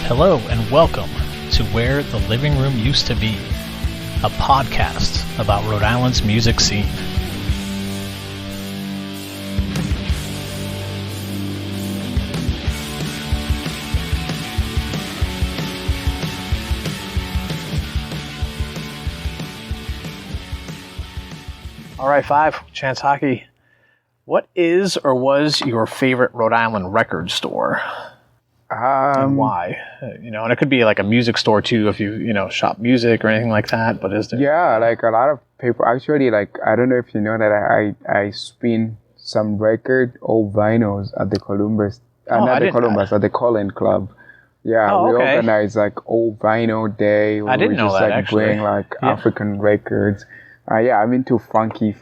Hello and welcome to Where the Living Room Used to Be, a podcast about Rhode Island's music scene. All right, Chance Haki. What is or was your favorite Rhode Island record store? And why? And it could be like a music store too, if you shop music or anything like that. But is there? Yeah, like a lot of people actually, like, I don't know if you know that I spin some old vinyls at the Columbus, at the Colin Club. Yeah, we organize like old vinyl day. I didn't know that, actually. Bring like African records. I'm into funky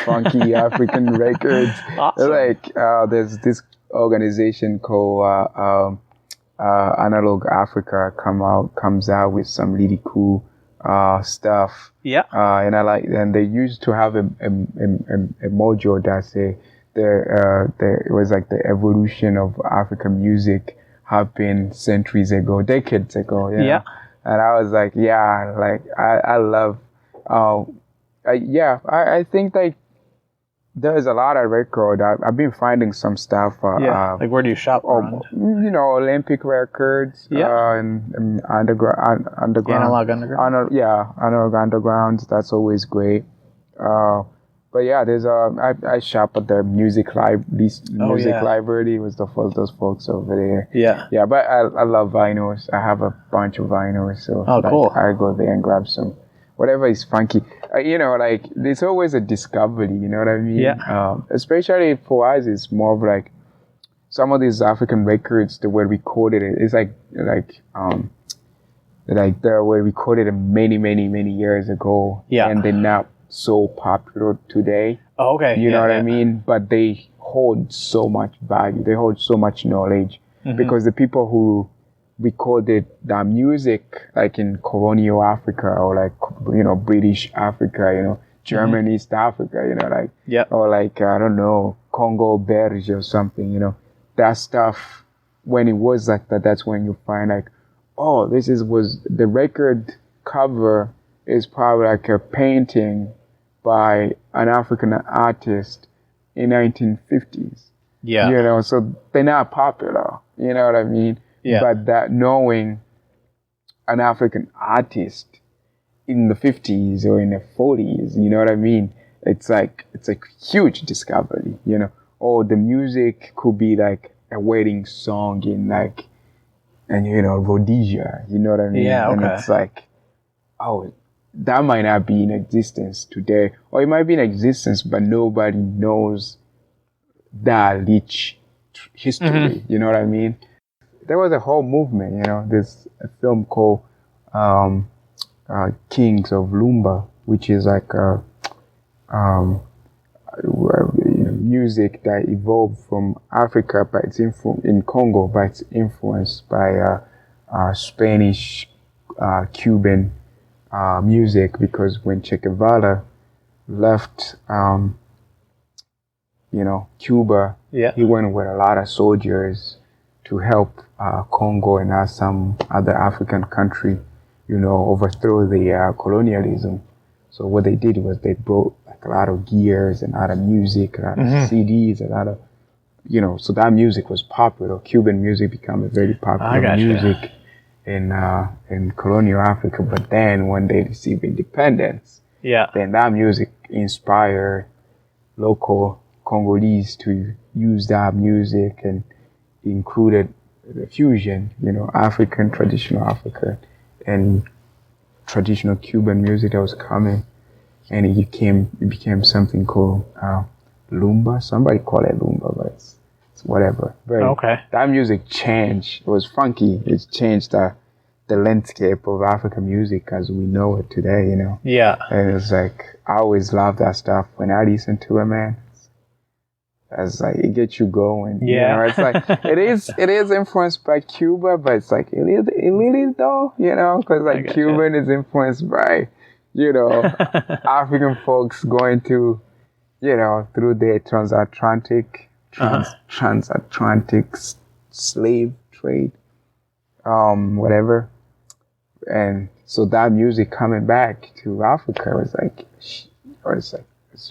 African records. Awesome. Like, there's this organization called Analog Africa comes out with some really cool stuff. Yeah. And they used to have a module that say it was like the evolution of African music happened decades ago. Yeah. And I was like, I love. I think like there's a lot of record. I've been finding some stuff. Like where do you shop around? Olympic Records. And underground. Analog Underground. Analog Underground. That's always great. But yeah, there's I shop at the music library with those folks over there. Yeah, but I love vinyls. I have a bunch of vinyls, so cool. I go there and grab some. Whatever is funky, like there's always a discovery. You know what I mean? Yeah. Especially for us, it's more of like some of these African records that were recorded. It's like they were recorded many years ago. Yeah. And they're not so popular today. Oh, okay. You know what I mean? But they hold so much value. They hold so much knowledge because the people who recorded the music, like in colonial Africa or like British Africa, German East Africa, or like I don't know, Congo Belge or something, that stuff. When it was like that, that's when you find like, oh, was the record cover is probably like a painting by an African artist in 1950s. Yeah. So they're not popular. You know what I mean? Yeah. But that knowing an African artist in the 50s or in the 40s, you know what I mean? It's a huge discovery, Or the music could be like a wedding song in Rhodesia, you know what I mean? Yeah, okay. And it's like, oh, that might not be in existence today. Or it might be in existence, but nobody knows that rich history, you know what I mean? There was a whole movement, there's a film called Kings of Lumba, which is like music that evolved from Africa, but it's in Congo, but it's influenced by Spanish, Cuban music, because when Che Guevara left, Cuba, he went with a lot of soldiers to help Congo and some other African country, overthrow the colonialism. So what they did was they brought like a lot of gears and a lot of music, a lot of CDs, a lot of, so that music was popular. Cuban music became a very popular music in colonial Africa. But then when they received independence, then that music inspired local Congolese to use that music and included the fusion, traditional Africa and traditional Cuban music that was coming, and it became something called Lumba. Somebody call it Lumba, but it's whatever. That music changed. It was funky. It changed the landscape of African music as we know it today, Yeah. And it's like, I always love that stuff. When I listen to it, man, it's like, it gets you going. Yeah. It's like, it is influenced by Cuba, but it's like, it is though, because like Cuban is influenced by, African folks going to, through the transatlantic slave trade. whatever. And so that music coming back to Africa was like, it's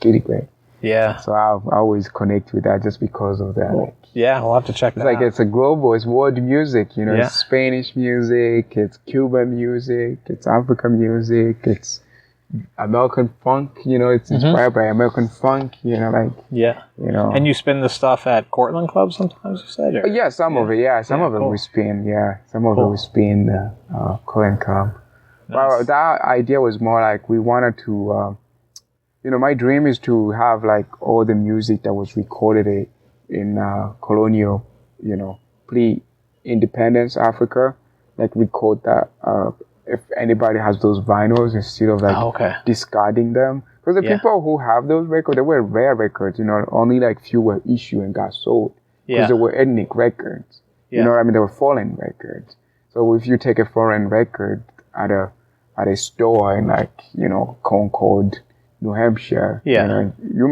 really great. Yeah. So I always connect with that just because of that. Cool. Like, yeah, we'll have to check that out. It's a global, it's world music, you know, it's Spanish music, it's Cuban music, it's African music, it's American funk, you know, it's inspired by American funk, you know, like, you know. And you spin the stuff at Cortland Club sometimes, you said? Or? Yeah, some of it, some of it we spin, some of it we spin Cortland Club. Nice. Well, that idea was more like we wanted to, you know, my dream is to have like all the music that was recorded in colonial, you know, pre-independence Africa, like record that. If anybody has those vinyls, instead of like discarding them, because the people who have those records, they were rare records, you know, only like few were issued and got sold because they were ethnic records. You know what I mean? They were foreign records. So if you take a foreign record at a store in like, you know, Concord, New Hampshire, you know, you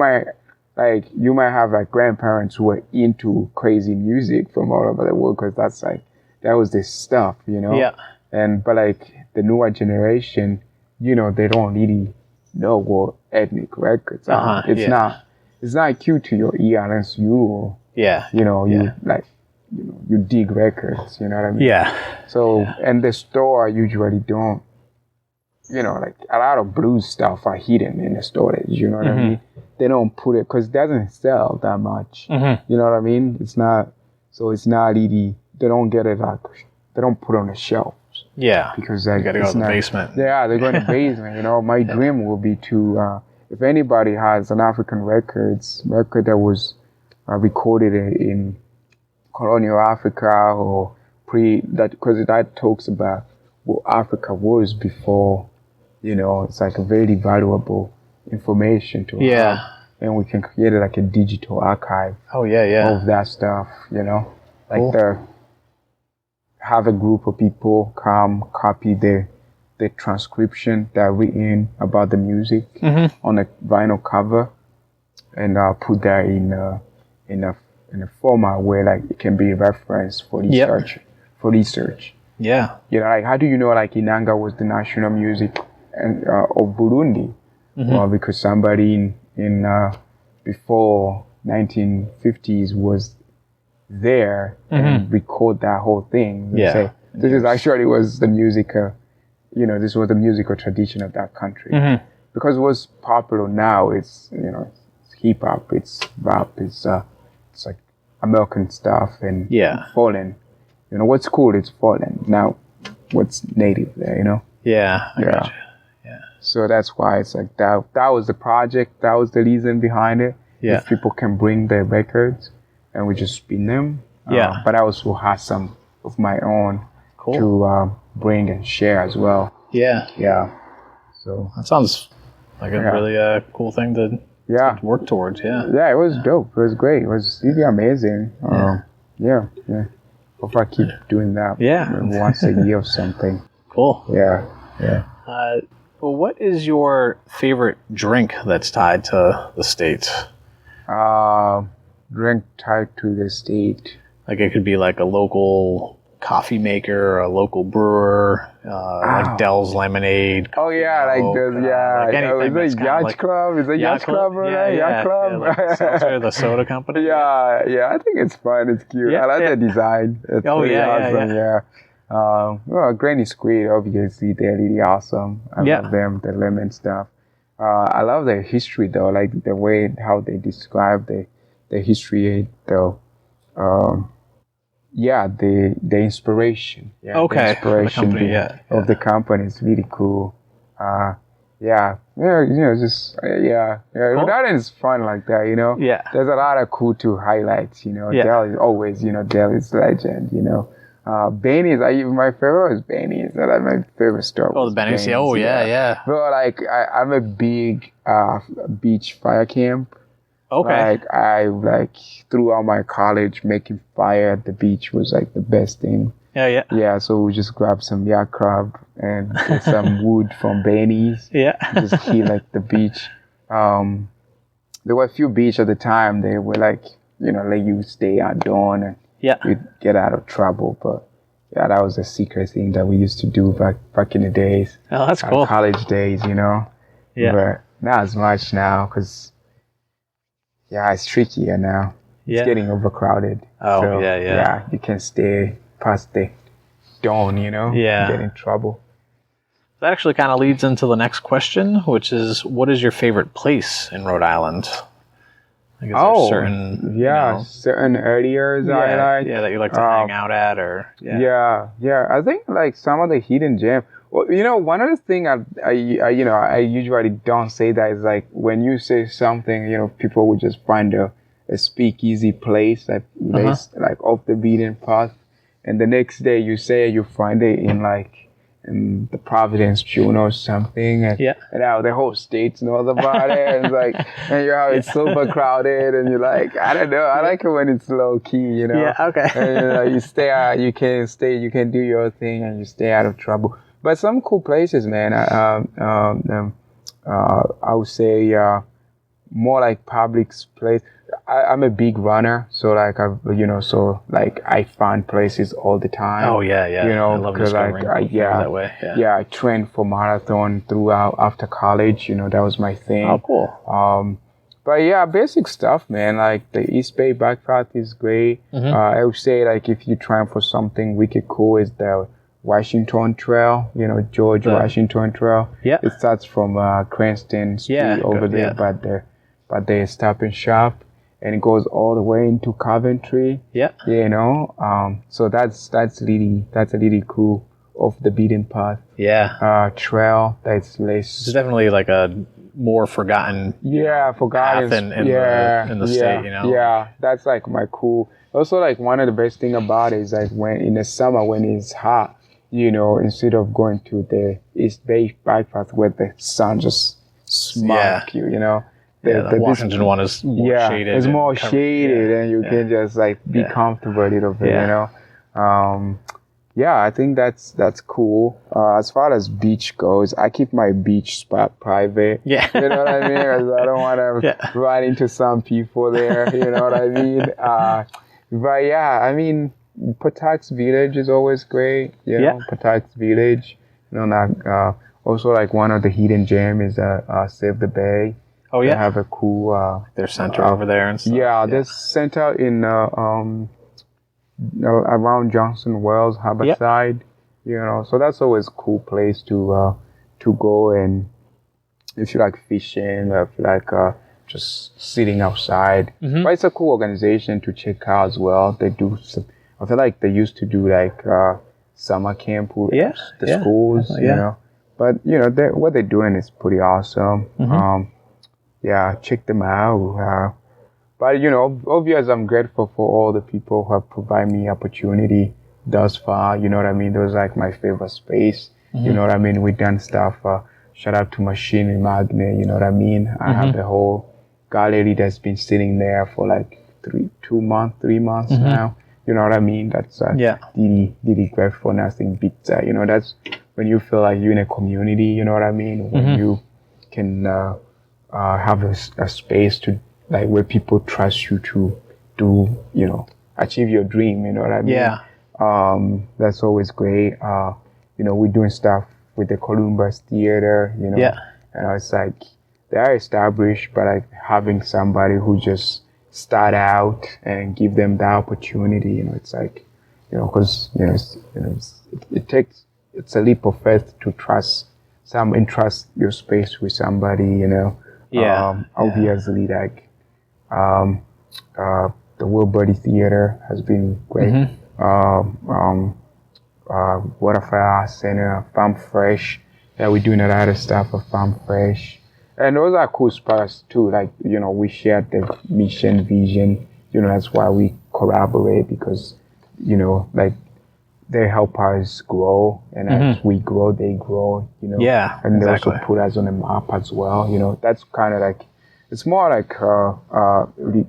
might have like grandparents who were into crazy music from all over the world, because that was the stuff, you know. But like the newer generation, you know, they don't really know what ethnic records are. It's not cute to your ear unless you you know, you like, you know, you dig records, you know what I mean? So, and the store usually don't, you know, like a lot of blues stuff are hidden in the storage, you know what I mean? They don't put it, because it doesn't sell that much. You know what I mean? It's not really, they don't get it like, they don't put it on the shelf. Because like, you gotta go to the basement. Yeah, they go in the basement, you know. My dream will be to, if anybody has an African record that was recorded in colonial Africa or because that talks about what Africa was before, you know, it's like a very valuable information to have. And we can create like a digital archive of that stuff, you know. Like have a group of people come copy the transcription that written about the music on a vinyl cover, and put that in a format where like it can be referenced for research. You know, like how do you know like Inanga was the national music of Burundi? Well, because somebody in before 1950s was there and record that whole thing. Say, this is actually was the music, you know, this was the musical tradition of that country. Because what's popular now, it's, you know, it's hip hop, it's rap, it's like American stuff and foreign. You know, what's cool, it's foreign. Now, what's native there, you know? I gotcha. So that's why it's like that was the project, that was the reason behind it. If people can bring their records, and we just spin them. But I also have some of my own to bring and share as well. So that sounds like a really cool thing to work towards. Yeah, it was dope. It was great. It was really amazing. Hope I keep doing that. Once a year or something. Cool. Yeah. Well, what is your favorite drink that's tied to the States? Drink tied to the state. Like it could be like a local coffee maker, or a local brewer, like Dell's Lemonade. Oh yeah, like those. Like anything. Is it Yacht Club? Is it Yacht Club? Yacht Club. Like Seltzer, the soda company. I think it's fun. It's cute. I like the design. It's awesome. Well, Granny Squid, obviously, they're really awesome. I love them. The lemon stuff. I love their history though, like the way how they describe the history, though. The inspiration. The inspiration of the company is really cool. You know, just Cool. That is fun like that, you know. There's a lot of cool to highlights, you know. Dell is always, you know, Dell is legend, you know. Benny's, my favorite was Benny's. That's my favorite store. Oh, the Benny's. But like, I'm a big beach fire camp. Okay. Like I throughout my college, making fire at the beach was like the best thing. Yeah. So we just grab some yacht club and get some wood from Benny's. Just heat like the beach. There were a few beaches at the time. They were like, you know, let you stay at dawn and you'd get out of trouble. But Yeah, that was a secret thing that we used to do back in the days. Oh, that's cool. College days, you know. Yeah. But not as much now, because it's trickier now. It's getting overcrowded. Oh, so, yeah. Yeah, you can stay past the dawn, you know. Yeah. Get in trouble. That actually kind of leads into the next question, which is, what is your favorite place in Rhode Island? I guess certain areas I like. Yeah, that you like to hang out at, or yeah. I think like some of the hidden gems. Well, you know, one of the things I usually don't say that is like when you say something, you know, people would just find a speakeasy place like off the beaten path, and the next day you say you find it in the Providence World or something, and now the whole state knows about it, and it's like, and it's super crowded, and you're like, I don't know, I like it when it's low key, you know. Yeah, okay. And you stay out, you can do your thing, and you stay out of trouble. But some cool places, man. I would say more like public place. I'm a big runner, so like I find places all the time. Oh yeah. You know, because that way. I trained for marathon throughout after college. You know, that was my thing. Oh, cool. But yeah, basic stuff, man. Like the East Bay Bike Path is great. I would say like if you're trying for something wicked cool, is the Washington Trail, you know, Washington Trail. Yeah. It starts from Cranston Street over there by the Stop and Shop, and it goes all the way into Coventry. Yeah. You know, so that's a really cool off the beaten path. Yeah. Trail that's less. It's definitely like a more forgotten. Forgotten. Path in the state, you know. Yeah, that's like my cool. Also, like one of the best thing about it is like when in the summer when it's hot. You know, instead of going to the East Bay Bike Path where the sun just smack you, you know. The Washington one is more shaded. It's more shaded and you can just like be comfortable a little bit, you know. I think that's cool. As far as beach goes, I keep my beach spot private. Yeah. You know what I mean? 'Cause I don't want to run into some people there, you know what I mean? But yeah, I mean, Patax Village is always great, you know. Patax Village, you know. Also, like one of the hidden gem is Save the Bay. Oh yeah, they have a cool their center over there and stuff. Yeah, there's center in around Johnson Wells, Harborside. You know, so that's always a cool place to go, and if you like fishing, or if you like just sitting outside. But it's a cool organization to check out as well. They do some. I feel like they used to do like summer camp with the schools, you know. But you know, what they're doing is pretty awesome. Check them out. But you know, obviously, I'm grateful for all the people who have provided me opportunity thus far. You know what I mean? Those like my favorite space. You know what I mean? We've done stuff. Shout out to Machine Magnet. You know what I mean? I have the whole gallery that's been sitting there for like 3 months now. You know what I mean? That's really gratefulness in pizza. You know, that's when you feel like you're in a community. You know what I mean? When you can have a space to like where people trust you to do, you know, achieve your dream. You know what I mean? Yeah. That's always great. You know, we're doing stuff with the Columbus Theater. You know, and it's like they are established, but like having somebody who just start out and give them the opportunity, you know, it's like, you know, because it's a leap of faith to entrust your space with somebody, you know. Obviously, like the Wilbury Theater has been great. Waterfire Center, Farm Fresh. Yeah, we're doing a lot of stuff for Farm Fresh. And those are cool spots too. Like, you know, we share the mission, vision. You know, that's why we collaborate, because, you know, like they help us grow, and as we grow, they grow. You know, and they also put us on the map as well. You know, that's kind of like, it's more like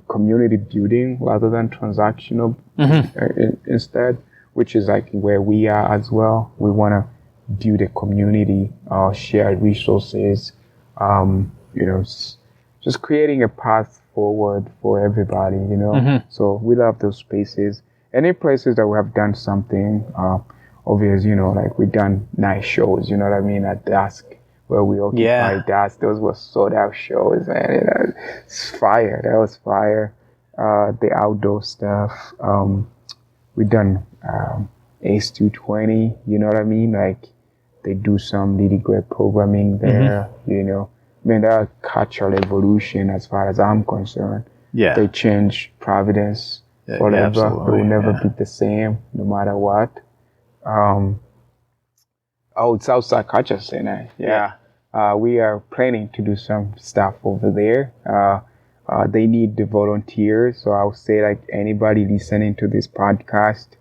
community building rather than transactional instead, which is like where we are as well. We want to build a community, share resources. You know, just creating a path forward for everybody, you know. So we love those spaces. Any places that we have done something, obvious, like we done nice shows, you know what I mean, at dusk, where we occupy dusk. Those were sold out shows, man. It's fire. That was fire. The outdoor stuff. We done Ace 220, you know what I mean? Like they do some really great programming there, I mean, that cultural evolution as far as I'm concerned. Yeah. They change Providence forever. It will never be the same, no matter what. It's Southside Culture Center. Yeah. We are planning to do some stuff over there. They need the volunteers. So I would say, like, anybody listening to this podcast,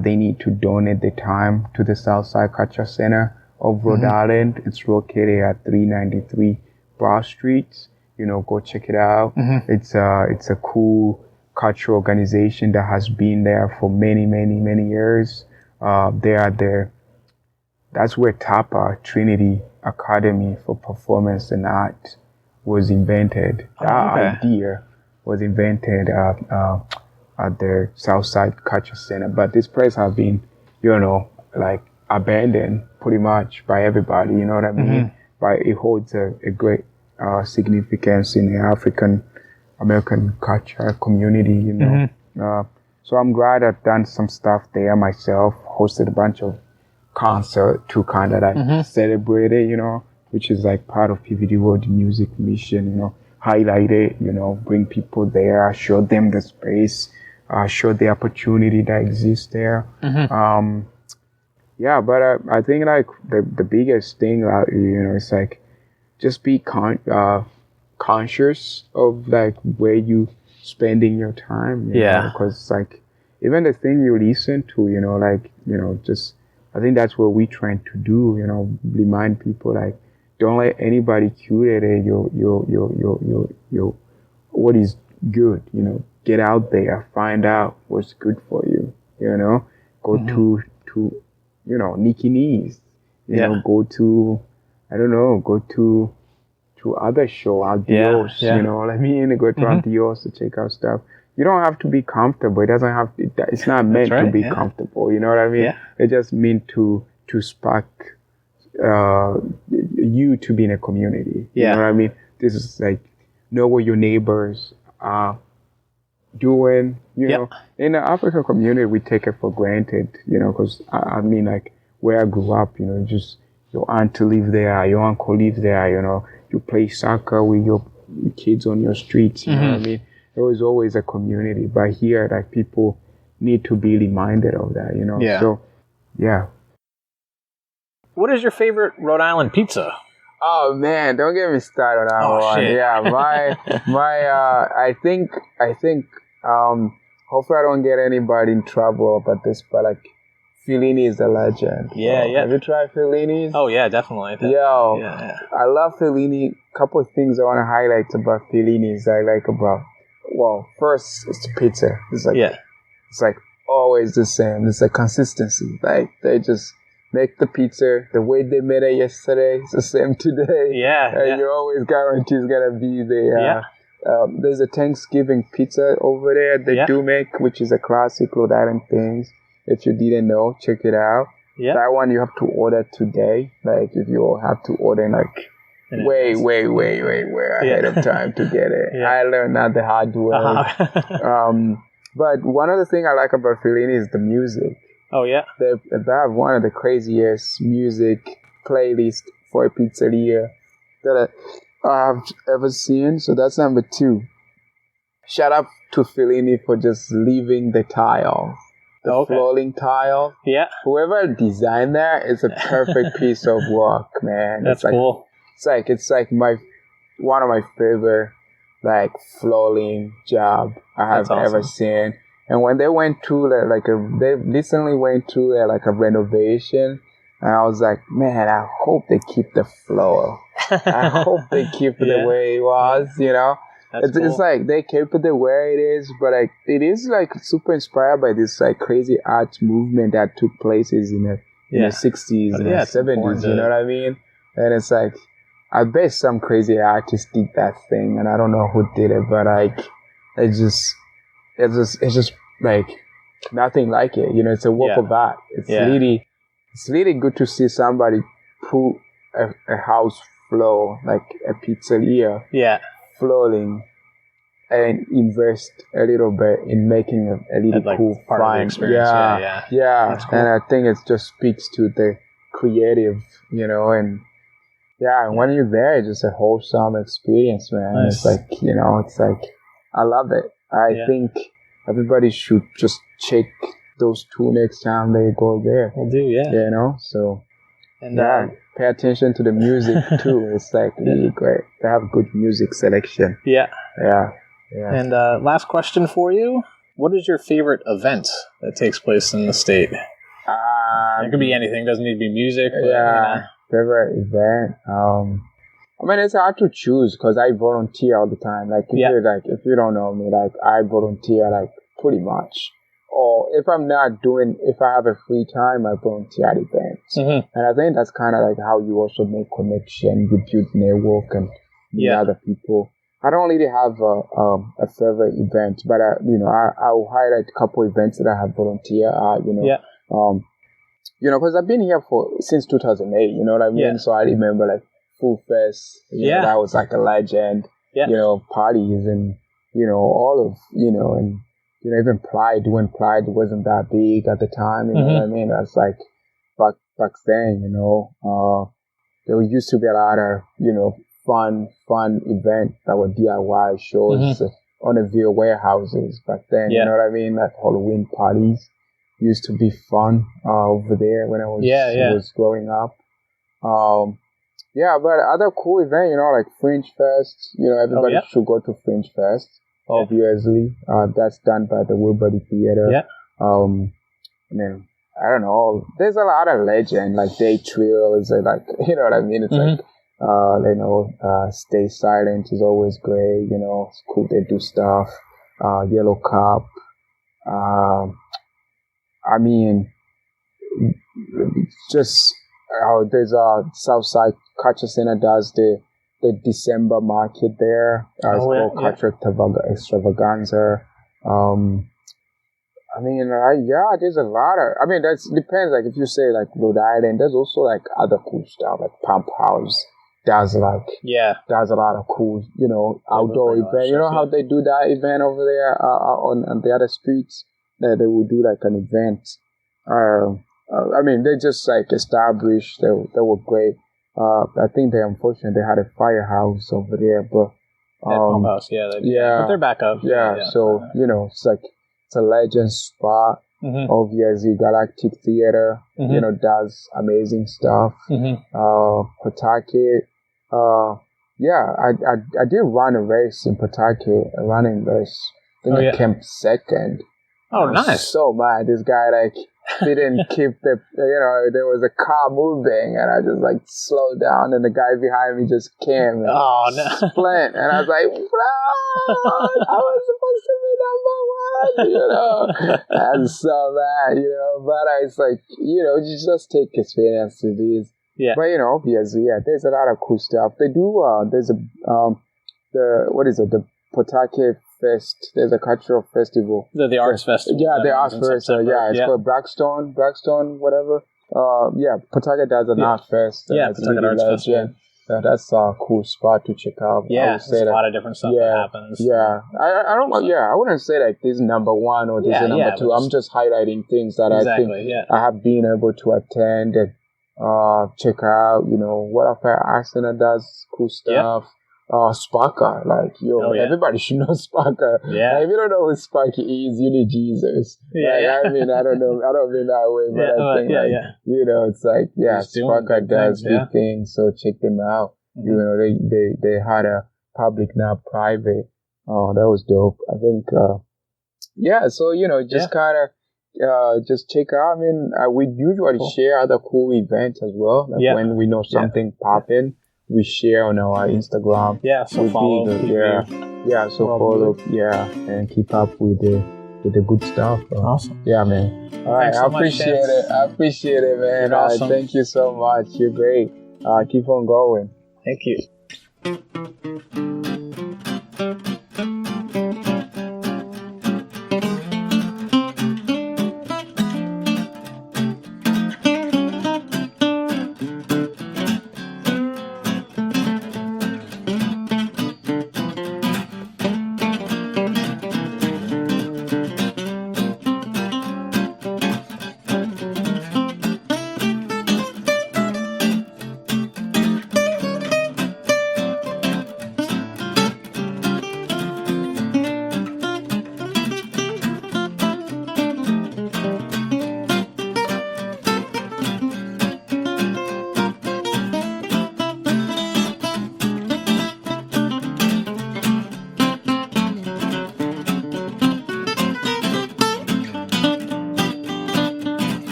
they need to donate the time to the Southside Culture Center of Rhode Island. It's located at 393 Broad Street. Go check it out. It's a cool cultural organization that has been there for many, many, many years. They are there. That's where TAPA, Trinity Academy for Performance and Art, was invented. That idea was invented at the Southside Culture Center. But this place has been, like abandoned pretty much by everybody. You know what I mean? But it holds a great significance in the African American culture community. So I'm glad I've done some stuff there myself. Hosted a bunch of concerts to kind of like celebrate it, which is like part of PVD World Music mission. Highlight it, bring people there, show them the space, show the opportunity that exists there. But I think like the biggest thing, it's like just be conscious of like where you spending your time. Because like even the thing you listen to, just I think that's what we trying to do. Remind people like don't let anybody curate your what is good. Get out there, find out what's good for you. Go to Nikki Knees. Go to go to other show, Adios, you know what I mean? Go to Adios to check out stuff. You don't have to be comfortable. It's not meant to be comfortable, you know what I mean? It just meant to spark you to be in a community. You know what I mean? This is like, know what your neighbors are doing, know. In the African community, we take it for granted, because I mean, like, where I grew up, just your aunt live there, your uncle live there, you play soccer with your kids on your streets, you know what I mean? There was always a community, but here, like, people need to be reminded of that, So, What is your favorite Rhode Island pizza? Oh man, don't get me started on that one. Shit. Yeah, I think, hopefully I don't get anybody in trouble about this, but like, Fellini is a legend. Have you tried Fellini's? Oh yeah, definitely. I love Fellini. Couple of things I want to highlight about Fellini's I like about. Well, first it's the pizza. It's like it's like always the same. It's like consistency. Like they just make the pizza the way they made it yesterday. It's the same today. You always guarantee it's gonna be there. There's a Thanksgiving pizza over there they do make, which is a classic Rhode Island thing. If you didn't know, check it out. That one you have to order today. Like if you have to order like way ahead of time to get it. I learned that the hard way. But one of the things I like about Fellini is the music. Oh yeah. They have one of the craziest music playlists for a pizzeria that I've ever seen. So that's number 2. Shout out to Fellini for just leaving the tile. The flooring tile. Whoever designed that is a perfect piece of work, man. That's cool. It's like one of my favorite like flooring job I have ever seen. And when they went through they recently went through a renovation, and I was like, man, I hope they keep the floor. I hope they keep it the way it was, It's cool. It's like they kept it the way it is, but like it is like super inspired by this like crazy art movement that took places in the 60s and the 70s, you know what I mean? And it's like, I bet some crazy artist did that thing, and I don't know who did it, but like it's just like nothing like it, it's a work of art. It's really it's really good to see somebody put a house floor, like a pizzeria, flooring, and invest a little bit in making a little like cool part of the experience. Yeah. That's cool. And I think it just speaks to the creative, and when you're there, it's just a wholesome experience, man. Nice. It's like, it's like, I love it. I think everybody should just check those two next time they go there. Will do, So, and pay attention to the music too. It's like really great. They have good music selection. Yeah. And last question for you. What is your favorite event that takes place in the state? It could be anything. It doesn't need to be music. But, favorite event. I mean, it's hard to choose because I volunteer all the time. Like, if you don't know me, like, I volunteer, like, pretty much. Or if I'm not if I have a free time, I volunteer at events. And I think that's kind of like how you also make connection, you build network and meet other people. I don't really have a favorite event, but I'll highlight a couple events that I have volunteered at, because I've been here since 2008, you know what I mean? So I remember like Food Fest, that was like a legend, parties and, all of, and, even Pride, when Pride wasn't that big at the time, you know what I mean? That's like back then, there used to be a lot of, fun events that were DIY shows on the Ville warehouses back then, you know what I mean? Like Halloween parties used to be fun over there when I was growing up. But other cool event, like Fringe Fest, everybody should go to Fringe Fest, obviously. That's done by the Wilbury Theater. I don't know. There's a lot of legend, like Day Trail is like, you know what I mean? It's like, Stay Silent is always great, it's cool they do stuff. Yellow Cup. I mean, just there's a Southside Culture Center does the December market there. It's called Culture Extravaganza. There's a lot of. I mean, that depends. Like if you say like Rhode Island, there's also like other cool stuff like Pump House. Does a lot of cool, outdoor event. You know how they do that event over there on the other streets? That they will do like an event. They just like established. They were great. I think unfortunately they had a firehouse over there, but Pump House, but they're back up. So it's like it's a legend spot. Obviously, Galactic Theater, does amazing stuff. Pawtucket, I did run a race in Pawtucket, a running race. I think I came second. Oh, nice. So mad. This guy didn't keep there was a car moving and I just slowed down and the guy behind me just came and splint and I was like, bro, I was supposed to be number one, I was so mad, but it's like, you just take experience to these. But obviously, there's a lot of cool stuff. They do there's the Pawtucket Fest. There's a cultural festival. The Arts Festival. The Arts Festival. It's called Blackstone, whatever. Pawtucket does an Art Fest. Pawtucket Arts Festival. That's a cool spot to check out. There's a lot of different stuff that happens. I don't. I wouldn't say like this is number one or this is number two. I'm just highlighting things that I think I have been able to attend and check out. What if Arsenal does cool stuff. Sparker, everybody should know Sparker. If you don't know who Sparky is, you need Jesus. I don't mean that way, but I think it's like, Sparker does big things, so check them out. They had a public, now private. Oh, that was dope. I think, so, just kind of, just check out. I mean, we usually share other cool events as well. When we know something popping. We share on our Instagram. So follow. Follow. And keep up with the good stuff. Awesome. Yeah, man. All right, I appreciate it, man. Awesome. Thank you so much. You're great. Keep on going. Thank you.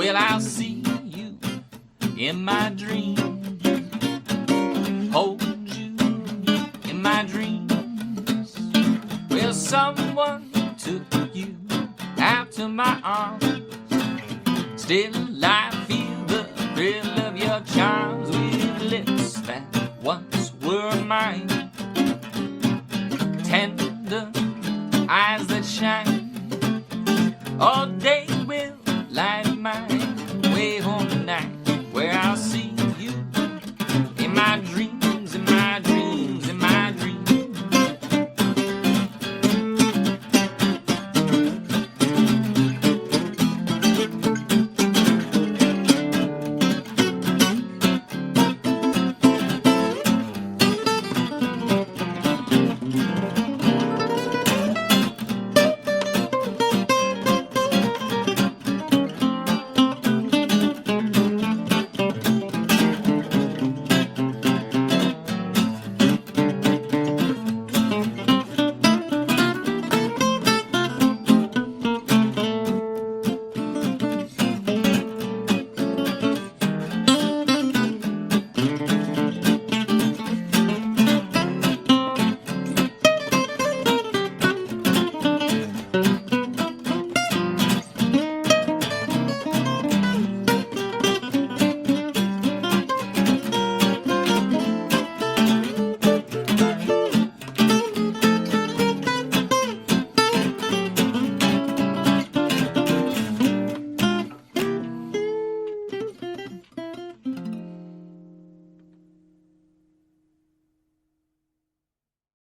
Well, I'll see you in my dreams, hold you in my dreams. Well, someone took you out to my arms. Still I feel the thrill of your charms.